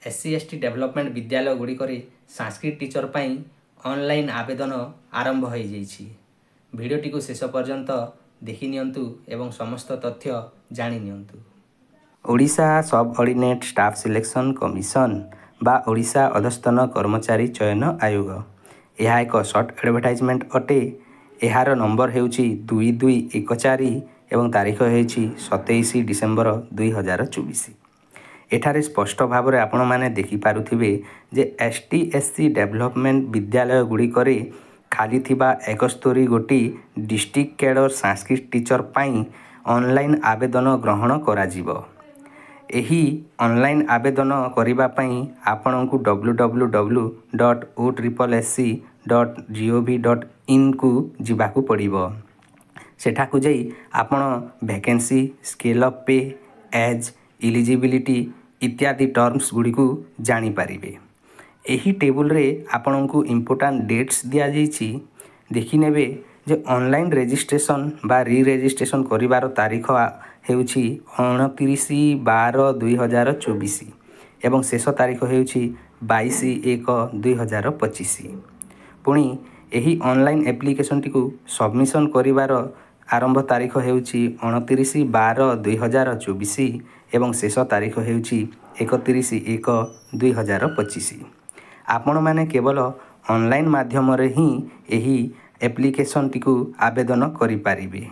SC ST development विद्यालय गुड़िक Sanskrit teacher पाई online आवेदन आरंभ हो जाइछि। भिडियोटी को शेष पर्यंत देखि नियंतु एवं समस्त तथ्य जानि नियंतु। ओडिशा सब ऑर्डिनेट स्टाफ सिलेक्शन कमिशन बा ओडिशा अधस्तन कर्मचारी चयन आयोग यह एक सर्ट एडवर्टाइजमेंट अटे। यार नंबर हेउछि 2214 एवं तारीख हेउछि 27 डिसेम्बर 2024। एठारे स्पष्ट भाव में आपण मैंने देखिपारुथिबे जे एसटी एससी डेवलपमेंट विद्यालय गुड़िक खाली थिबा 71 गोटी डिस्ट्रिक्ट कैडर संस्कृत टीचर पाई ऑनलाइन आवेदन ग्रहण कराजिबो। एही ऑनलाइन आवेदन करिबा पई आपनकु www.oSSC.gov.in को जिबाकु पड़िबो। सेठाकु जाई आपण वैकेंसी, स्केल अप पे, एज, इलिजिबिलिटी इत्यादि टर्म्स गुड़ी को जानी पारिबे। एही टेबल रे आपनकु इम्पोर्टेंट डेट्स दिया जाइछि। देखि नेबे जे ऑनलाइन रजिस्ट्रेशन बा री रजिस्ट्रेशन करिवार तारीख हेउछि 29/12/2024 एवं शेष तारीख हेउछि 22/1/2025। पुणी एही ऑनलाइन एप्लिकेशन टी को सबमिशन करिवार आरंभ तारीख हेउछि 29/12/2024 एवं शेष तारीख हेउछि 31/1/2025। आपण माने केवल ऑनलाइन माध्यम रे ही एही एप्लिकेशन टी को आवेदन करि पारिबे।